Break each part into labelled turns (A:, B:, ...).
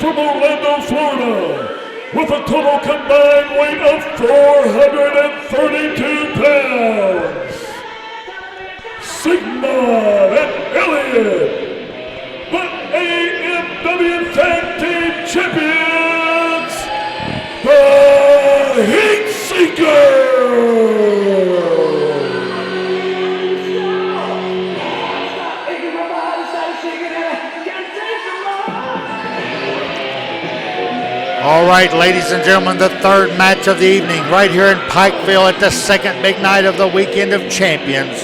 A: from Orlando, Florida, with a total combined weight of 432 pounds, Sigma and Elliott, the AMW Tag Team Champions, the HEATSEEKERS.
B: All right, ladies and gentlemen, the third match of the evening right here in Pikeville at the second big night of the Weekend of Champions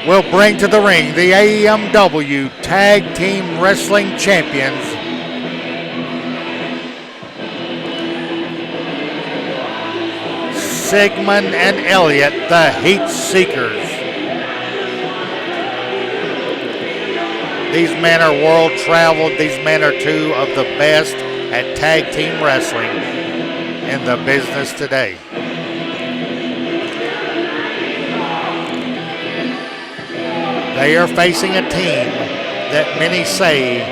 B: will bring to the ring the AMW Tag Team Wrestling Champions, Sigmund and Elliott, the HEATSEEKERs. These men are world-traveled. These men are two of the best at tag team wrestling in the business today. They are facing a team that many say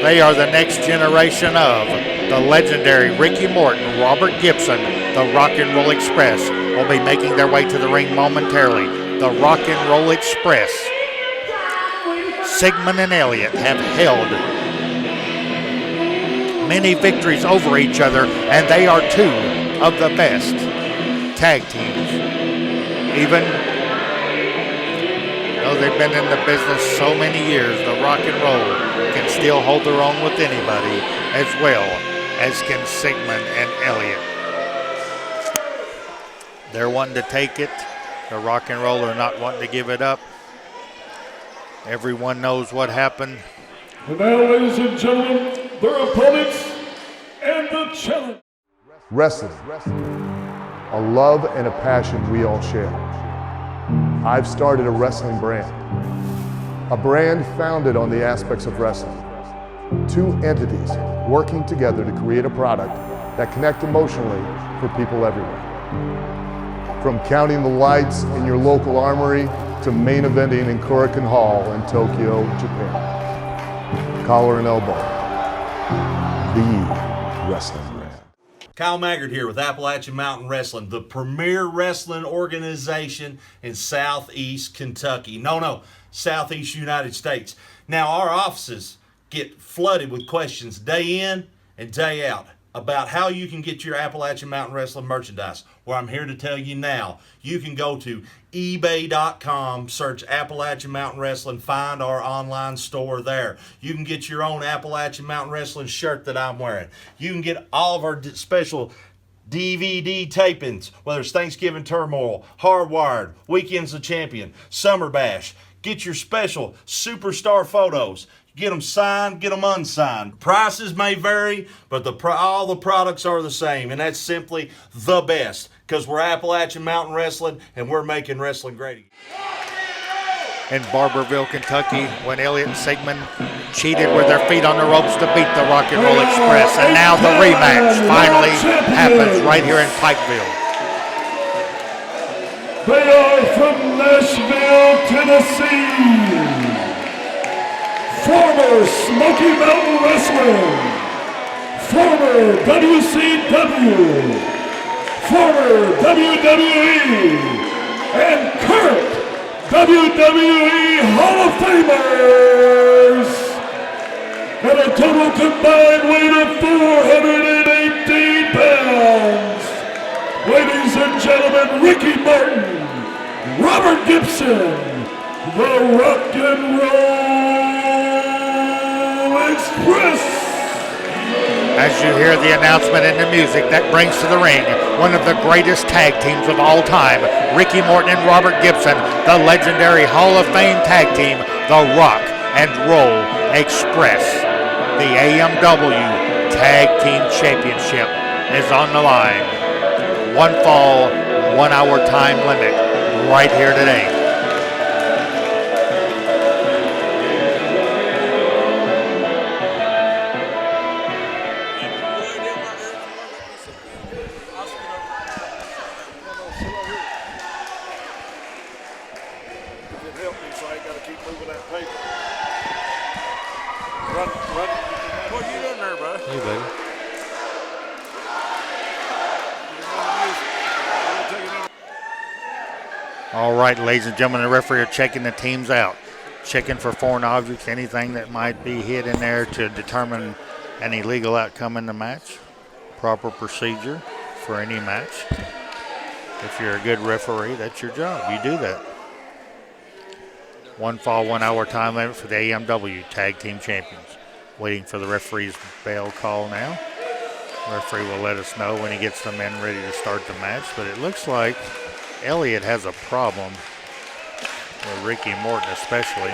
B: they are the next generation of the legendary Ricky Morton, Robert Gibson, the Rock and Roll Express will be making their way to the ring momentarily. The Rock and Roll Express. Sigmund and Elliott have held many victories over each other, and they are two of the best tag teams. Even though they've been in the business so many years, the Rock and Roll can still hold their own with anybody, as well as can Sigmund and Elliott. They're wanting to take it. The Rock and Roll are not wanting to give it up. Everyone knows what happened.
A: And now, ladies and gentlemen, their opponents and the challenge.
C: Wrestling, a love and a passion we all share. I've started a wrestling brand, a brand founded on the aspects of wrestling. Two entities working together to create a product that connect emotionally for people everywhere. From counting the lights in your local armory to main eventing in Korakuen Hall in Tokyo, Japan. Collar and elbow, the wrestling brand.
D: Kyle Maggard here with Appalachian Mountain Wrestling, the premier wrestling organization in Southeast Kentucky. No, Southeast United States. Now, our offices get flooded with questions day in and day out about how you can get your Appalachian Mountain Wrestling merchandise. Well, I'm here to tell you now. You can go to ebay.com, search Appalachian Mountain Wrestling, find our online store there. You can get your own Appalachian Mountain Wrestling shirt that I'm wearing. You can get all of our special DVD tapings, whether it's Thanksgiving Turmoil, Hardwired, Weekends of Champion, Summer Bash. Get your special superstar photos. Get them signed, get them unsigned. Prices may vary, but all the products are the same, and that's simply the best, because we're Appalachian Mountain Wrestling, and we're making wrestling great again.
B: In Barberville, Kentucky, when Elliott and Sigmund cheated with their feet on the ropes to beat the Rock and Roll Express, and now the rematch finally happens right here in Pikeville.
A: They are from Nashville, Tennessee. Former Smoky Mountain Wrestling, former WCW, former WWE, and current WWE Hall of Famers, at a total combined weight of 418 pounds. Ladies and gentlemen, Ricky Morton, Robert Gibson, the Rock and Roll Express.
B: As you hear the announcement and the music, that brings to the ring one of the greatest tag teams of all time, Ricky Morton and Robert Gibson, the legendary Hall of Fame tag team, the Rock and Roll Express. The AMW Tag Team Championship is on the line. One fall, 1 hour time limit right here today.
E: What are you doing there, bud?
F: Hey, baby.
B: All right, ladies and gentlemen, the referee are checking the teams out, checking for foreign objects, anything that might be hid in there to determine an illegal outcome in the match. Proper procedure for any match. If you're a good referee, that's your job. You do that. 1 fall, 1 hour time limit for the AMW Tag Team Champions. Waiting for the referee's bell call now. The referee will let us know when he gets the men ready to start the match, but it looks like Elliott has a problem, with Ricky Morton especially.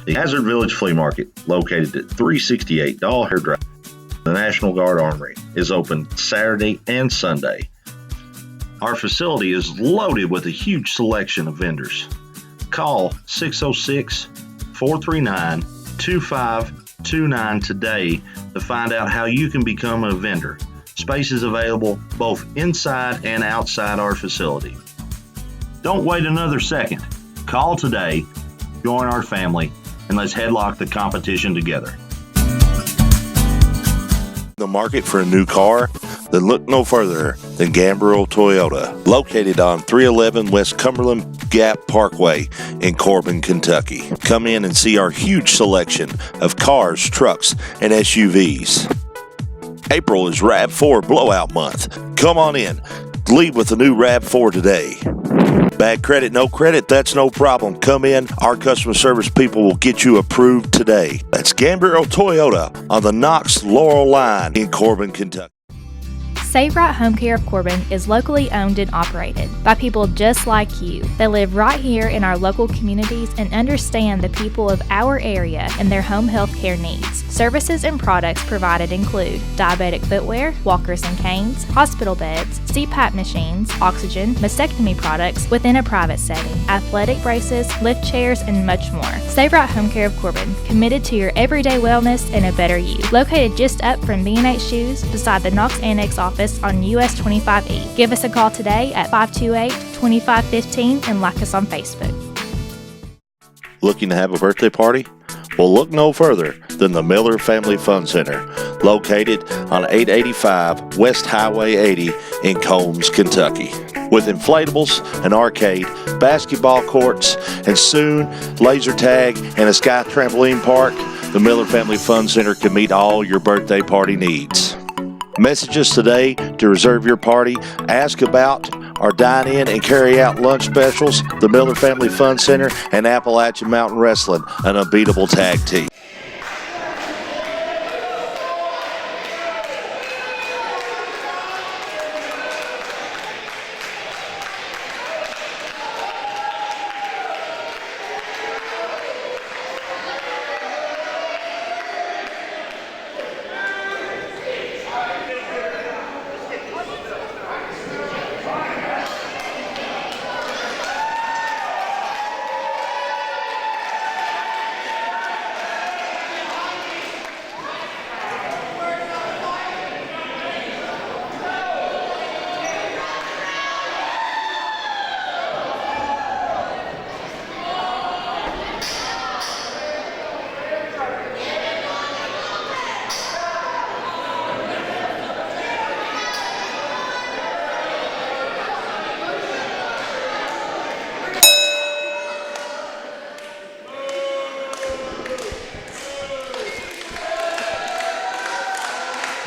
G: The Hazard Village Flea Market, located at 368 Doll Hair Drive, the National Guard Armory, is open Saturday and Sunday. Our facility is loaded with a huge selection of vendors. Call 606-439-2529 today to find out how you can become a vendor. Space is available both inside and outside our facility. Don't wait another second. Call today, join our family, and let's headlock the competition together.
H: The market for a new car? Then look no further than Gambrel Toyota, located on 311 West Cumberland Gap Parkway in Corbin, Kentucky. Come in and see our huge selection of cars, trucks, and SUVs. April is RAV4 blowout month. Come on in. Leave with the new RAV4 today. Bad credit, no credit, that's no problem. Come in, our customer service people will get you approved today. That's Gambrel Toyota on the Knox Laurel line in Corbin, Kentucky.
I: Save Right Home Care of Corbin is locally owned and operated by people just like you. They live right here in our local communities and understand the people of our area and their home health care needs. Services and products provided include diabetic footwear, walkers and canes, hospital beds, CPAP machines, oxygen, mastectomy products within a private setting, athletic braces, lift chairs, and much more. Save Right Home Care of Corbin, committed to your everyday wellness and a better you. Located just up from B&H Shoes beside the Knox Annex office on US 25E. Give us a call today at 528-2515 and like us on Facebook.
H: Looking to have a birthday party? Well, look no further than the Miller Family Fun Center, located on 885 West Highway 80 in Combs, Kentucky. With inflatables, an arcade, basketball courts, and soon laser tag and a sky trampoline park, the Miller Family Fun Center can meet all your birthday party needs. Message us today to reserve your party, ask about our dine-in and carry-out lunch specials, the Miller Family Fun Center, and Appalachian Mountain Wrestling, an unbeatable tag team.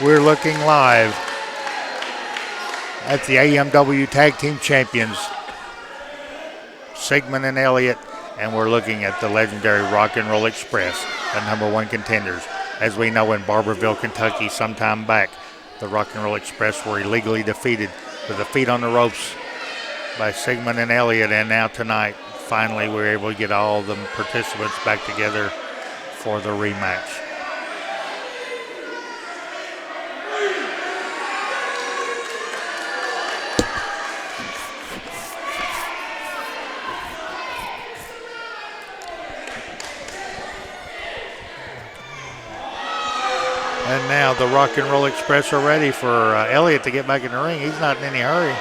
B: We're looking live That's the AMW Tag Team Champions, Sigmund and Elliott, and we're looking at the legendary Rock and Roll Express, the #1 contenders. As we know, in Barberville, Kentucky, sometime back, the Rock and Roll Express were illegally defeated with the feet on the ropes by Sigmund and Elliott, and now tonight, finally, we're able to get all the participants back together for the rematch. And now the Rock and Roll Express are ready for Elliott to get back in the ring. He's not in any hurry.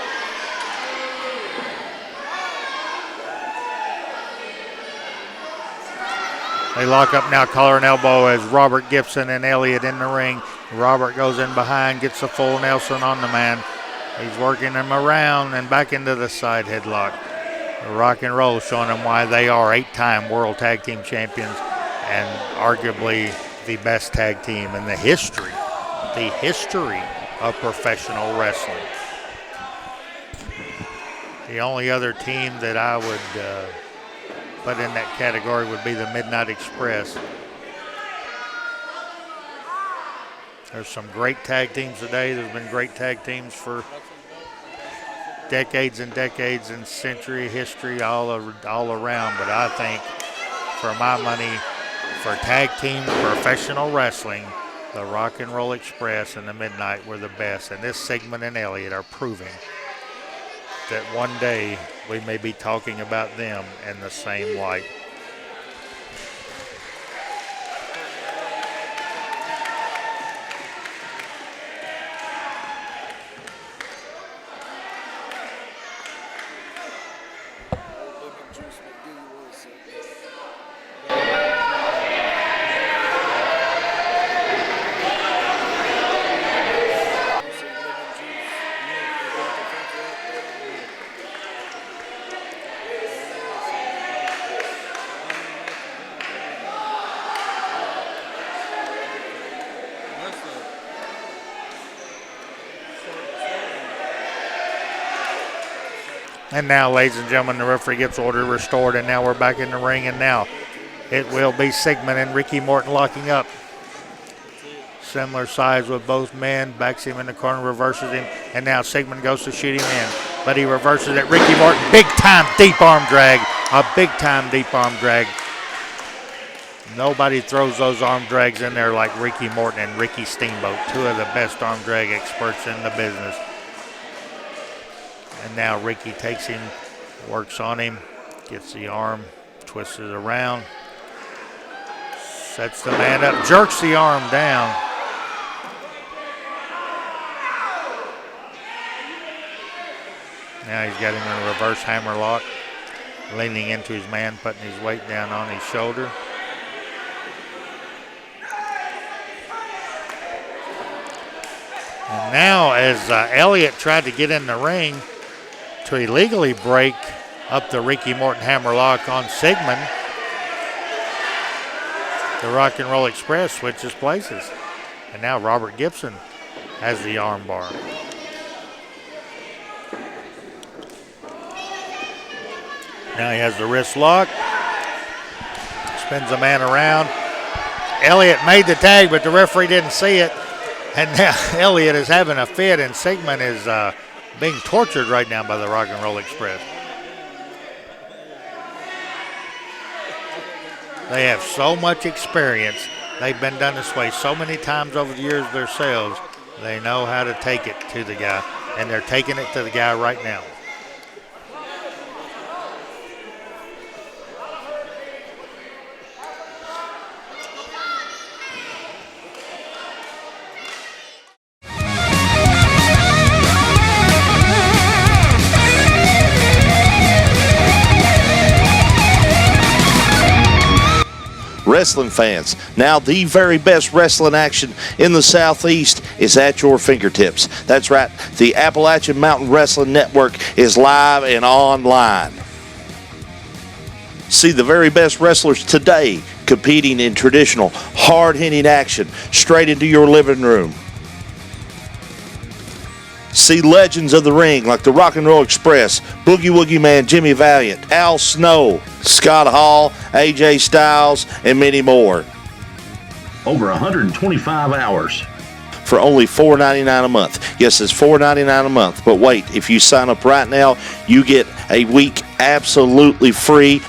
B: They lock up now, collar and elbow, as Robert Gibson and Elliott in the ring. Robert goes in behind, gets a full Nelson on the man. He's working him around and back into the side headlock. The Rock and Roll showing them why they are 8-time World Tag Team Champions and arguably the best tag team in the history of professional wrestling. The only other team that I would put in that category would be the Midnight Express. There's some great tag teams today. There's been great tag teams for decades and decades and century history all around. But I think, for my money, for tag team professional wrestling, the Rock and Roll Express and the Midnight were the best. And this Sigmund and Elliott are proving that one day we may be talking about them in the same light. And now, ladies and gentlemen, the referee gets order restored, and now we're back in the ring, and now it will be Sigmund and Ricky Morton locking up. Similar size with both men, backs him in the corner, reverses him, and now Sigmund goes to shoot him in, but he reverses it. Ricky Morton, big-time deep arm drag, a big-time deep arm drag. Nobody throws those arm drags in there like Ricky Morton and Ricky Steamboat, two of the best arm drag experts in the business. And now Ricky takes him, works on him, gets the arm, twists it around, sets the man up, jerks the arm down. Now he's got him in a reverse hammer lock, leaning into his man, putting his weight down on his shoulder. And now as Elliott tried to get in the ring to illegally break up the Ricky Morton hammerlock on Sigmund, the Rock and Roll Express switches places. And now Robert Gibson has the arm bar. Now he has the wrist lock, spins the man around. Elliott made the tag, but the referee didn't see it. And now Elliott is having a fit, and Sigmund is being tortured right now by the Rock and Roll Express. They have so much experience. They've been done this way so many times over the years themselves. They know how to take it to the guy, and they're taking it to the guy right now.
H: Wrestling fans, now the very best wrestling action in the Southeast is at your fingertips. That's right, the Appalachian Mountain Wrestling Network is live and online. See the very best wrestlers today competing in traditional, hard-hitting action straight into your living room. See legends of the ring like the Rock and Roll Express, Boogie Woogie Man Jimmy Valiant, Al Snow, Scott Hall, AJ Styles, and many more.
G: Over 125 hours.
H: For only $4.99 a month. Yes, it's $4.99 a month. But wait, if you sign up right now, you get a week absolutely free.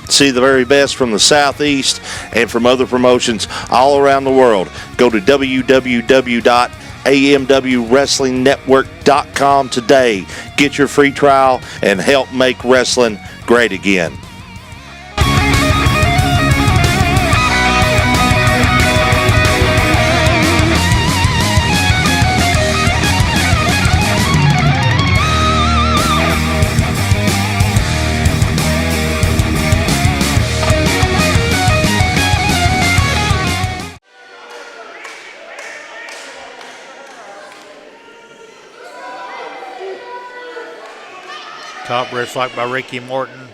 H: See the very best from the Southeast and from other promotions all around the world. Go to www.amwwrestlingnetwork.com today. Get your free trial and help make wrestling great again.
B: Top wrist lock by Ricky Morton.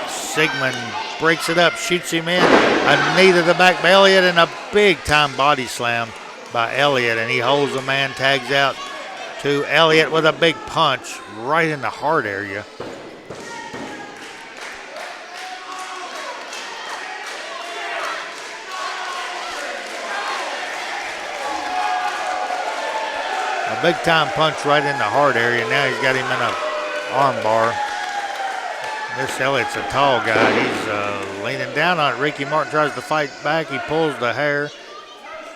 B: Sigmund breaks it up, shoots him in. A knee to the back by Elliott and a big time body slam by Elliott. And he holds the man, tags out to Elliott with a big punch right in the heart area. A big time punch right in the heart area. Now he's got him in a arm bar. This Elliott's a tall guy. He's leaning down on it. Ricky Martin tries to fight back. He pulls the hair.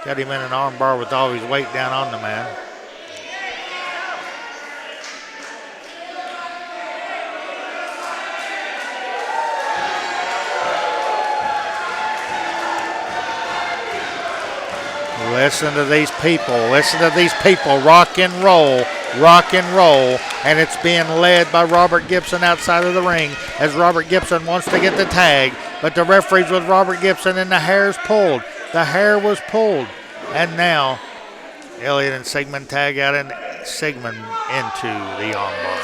B: Got him in an arm bar with all his weight down on the man. Listen to these people. Listen to these people. Rock and roll. Rock and roll. And it's being led by Robert Gibson outside of the ring as Robert Gibson wants to get the tag. But the referee's with Robert Gibson and the hair's pulled. The hair was pulled. And now Elliott and Sigmund tag out and Sigmund into the armbar.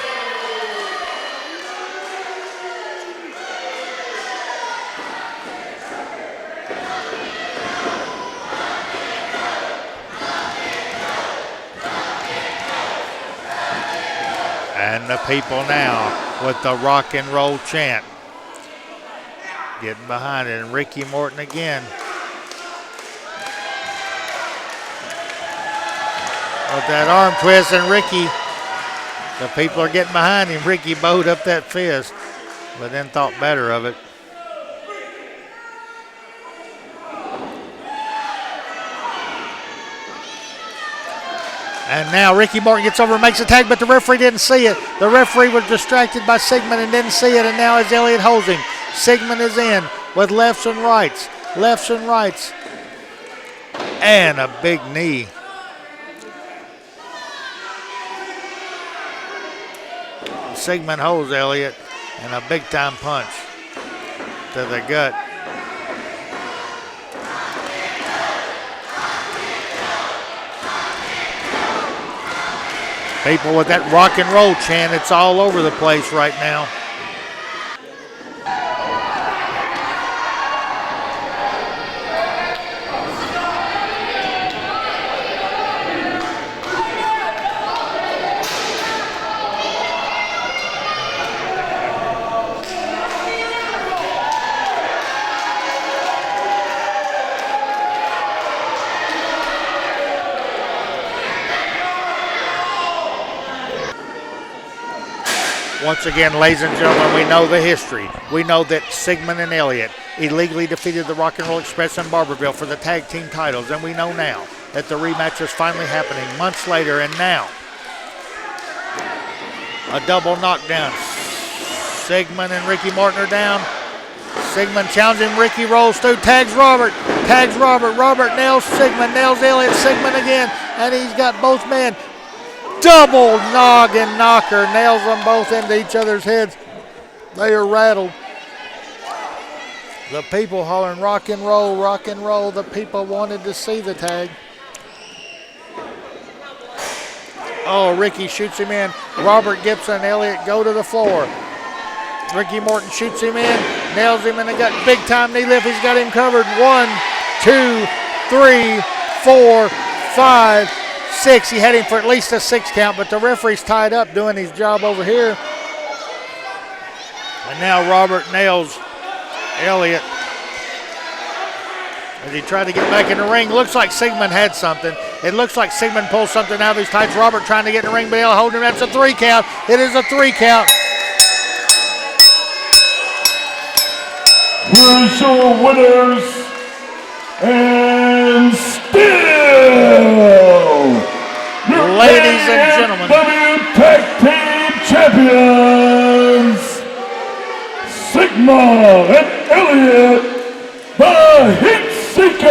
B: And the people now with the rock and roll chant. Getting behind it. And Ricky Morton again. With that arm twist, and Ricky, the people are getting behind him. Ricky bowed up that fist, but then thought better of it. And now Ricky Morton gets over and makes a tag, but the referee didn't see it. The referee was distracted by Sigmund and didn't see it, and now as Elliott holds him, Sigmund is in with lefts and rights. Lefts and rights. And a big knee. Sigmund holds Elliott, and a big time punch to the gut. People with that rock and roll chant, it's all over the place right now. Once again, ladies and gentlemen, we know the history. We know that Sigmund and Elliott illegally defeated the Rock and Roll Express in Barberville for the tag team titles, and we know now that the rematch is finally happening months later, and now a double knockdown. Sigmund and Ricky Morton are down. Sigmund challenging, Ricky rolls through, tags Robert, Robert nails Sigmund, nails Elliott, Sigmund again, and he's got both men. Double noggin knocker, nails them both into each other's heads. They are rattled. The people hollering rock and roll, rock and roll. The people wanted to see the tag. Oh, Ricky shoots him in. Robert Gibson and Elliott go to the floor. Ricky Morton shoots him in, nails him in the gut. Big time knee lift, he's got him covered. 1, 2, 3, 4, 5, 6. He had him for at least a 6 count, but the referee's tied up doing his job over here. And now Robert nails Elliott as he tried to get back in the ring. Looks like Sigmund had something. It looks like Sigmund pulled something out of his tights. Robert trying to get in the ring, but he'll hold him. That's a 3 count. It is a 3 count.
A: Here's your winners and still your
B: Ladies and gentlemen,
A: AMW Tag Team Champions, Sigma and Elliott, the HEATSEEKERS.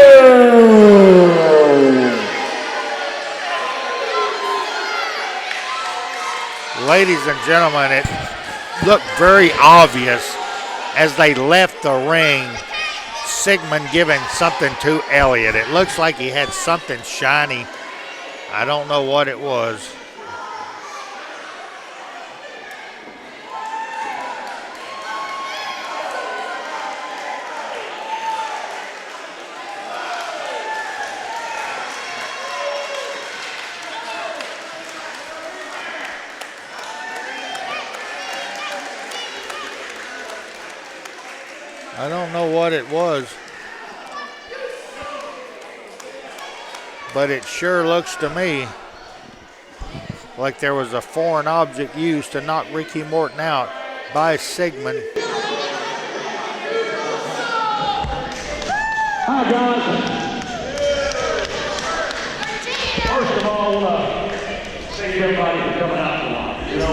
B: ladies and gentlemen, it looked very obvious as they left the ring, Sigmund giving something to Elliott. It looks like he had something shiny. I don't know what it was. I don't know what it was, but it sure looks to me like there was a foreign object used to knock Ricky Morton out by Sigmund.
E: Hi, guys. First of all, I want to thank everybody for coming out tonight. You know,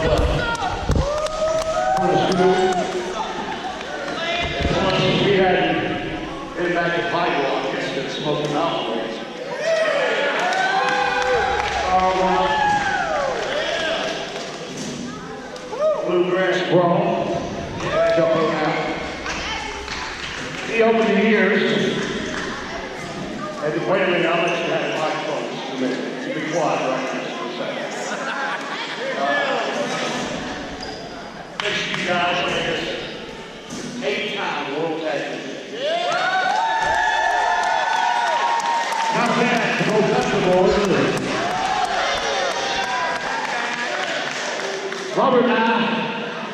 E: we had been back at Pipeline, I guess, been smoking mountain ways. Bluegrass Brawl. Back up on out. See, over the years, and wait a minute, I'll let you have the microphones in a minute. You be quiet right now just for a second. Thanks to you guys on this 8-time World Tag Team. Not bad to go festival, isn't it? Robert and I,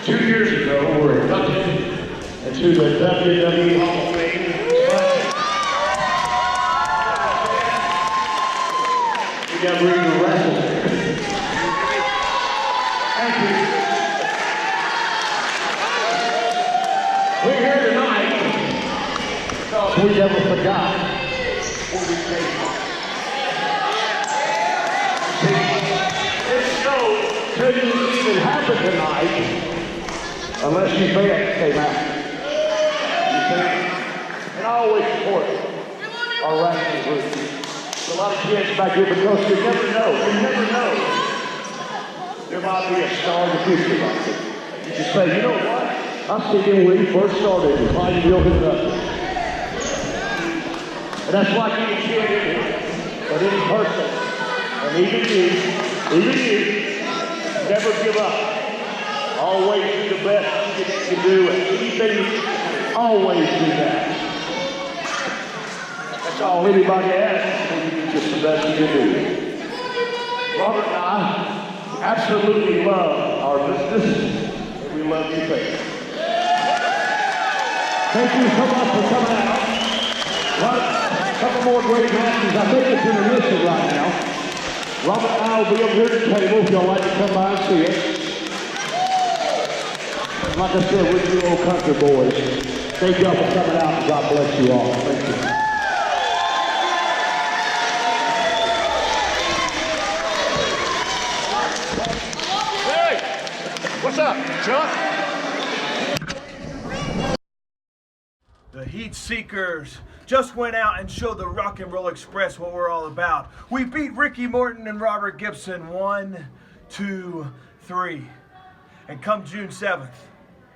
E: 2 years ago, were inducted into the WWE Hall of Fame. We got ready to wrestle. Thank you. We're here tonight because we never forgot where we came from. See, this show couldn't even happen tonight unless you fans came out. You see? And I always support our wrestling group. There's a lot of kids back here because you never know. You never know. There might be a star in the future like this. You can say, you know what? I see him when he first started and probably built it up. And that's like any kid in here, but any person. And even you, never give up. Always do the best you can do, and anything, always do that. That's all anybody asks, is just the best you can do. Robert and I absolutely love our business, and we love you fans. Thank you so much for coming out. Well, a couple more great matches. I think it's intermission right now. Robert and I will be over here at the table if y'all like to come by and see it. Like I said, we're you old country boys. Thank y'all for coming out, and God bless you all. Thank you. Hey! What's up, Chuck?
F: The HEATSEEKERS just went out and showed the Rock and Roll Express what we're all about. We beat Ricky Morton and Robert Gibson 1, 2, 3. And come June 7th,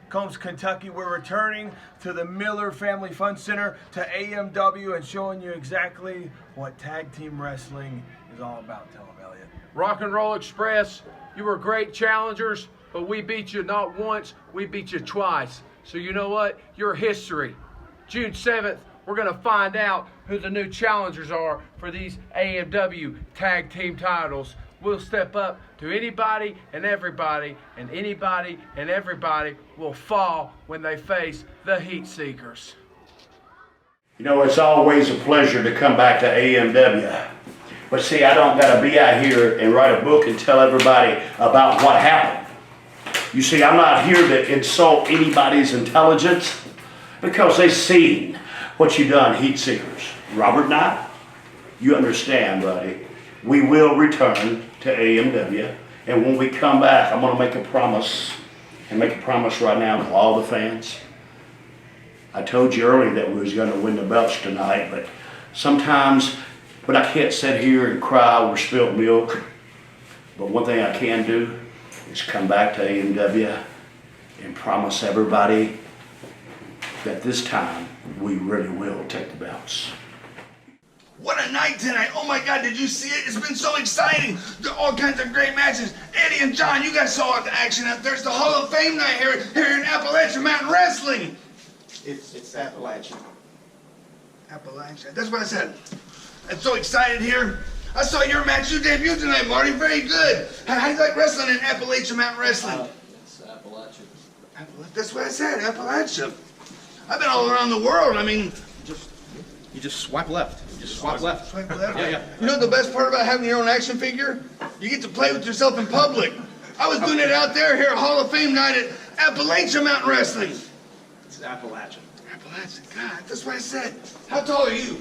F: Combs, Kentucky, we're returning to the Miller Family Fun Center to AMW and showing you exactly what tag team wrestling is all about. Tell them, Elliott.
J: Rock and Roll Express, you were great challengers, but we beat you not once, we beat you twice. So you know what? You're history. June 7th, we're going to find out who the new challengers are for these AMW tag team titles. We'll step up to anybody and everybody, and anybody and everybody will fall when they face the Heat Seekers.
K: You know, it's always a pleasure to come back to AMW. But see, I don't got to be out here and write a book and tell everybody about what happened. You see, I'm not here to insult anybody's intelligence because they seen what you done, Heat Seekers. Robert and I, you understand, buddy. We will return to AMW, and when we come back, I'm going to make a promise, and make a promise right now to all the fans. I told you earlier that we was going to win the belts tonight, but sometimes, but I can't sit here and cry over spilt milk. But one thing I can do is come back to AMW and promise everybody that this time we really will take the belts.
L: What a night tonight. Oh my God, did you see it? It's been so exciting. There are all kinds of great matches. Eddie and John, you guys saw the action out there. It's the Hall of Fame night here in Appalachian Mountain Wrestling.
M: It's Appalachian.
L: Appalachian, that's what I said. I'm so excited here. I saw your match. You debuted tonight, Marty. Very good. How do you like wrestling in Appalachian Mountain Wrestling?
M: It's Appalachian.
L: That's what I said, Appalachia. I've been all around the world. I mean,
M: You just swipe left. Just swipe left.
L: Swipe left.
M: Yeah.
L: You know the best part about having your own action figure? You get to play with yourself in public. I was doing it out there here at Hall of Fame night at Appalachian Mountain Wrestling.
M: It's Appalachian.
L: Appalachian, God, that's what I said. How tall are you?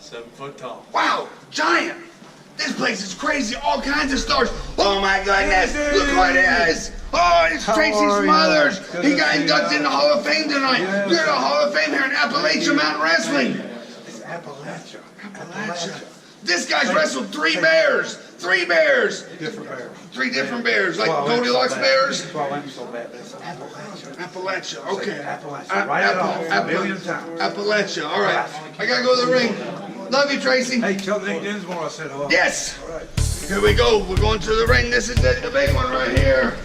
M: 7 foot tall.
L: Wow, giant. This place is crazy, all kinds of stars. Oh my goodness, look what it is. Oh, it's Tracy Smothers. He got inducted in the Hall of Fame tonight. You're in the Hall of Fame here in Appalachian Mountain Wrestling.
M: It's Appalachia.
L: Appalachia. This guy's wrestled 3 bears. 3 bears.
M: Different bears.
L: 3 different bears, like Goldilocks bears.
M: 12 ain't so bad, but it's Appalachia.
L: Appalachia, okay.
M: Appalachia. Write it off a million times.
L: Appalachia, all right. I gotta go to the ring. Love you, Tracy.
M: Hey, tell Nick Dinsmore I said hello.
L: Yes.
M: All right.
L: Here we go. We're going to the ring. This is the big one right here.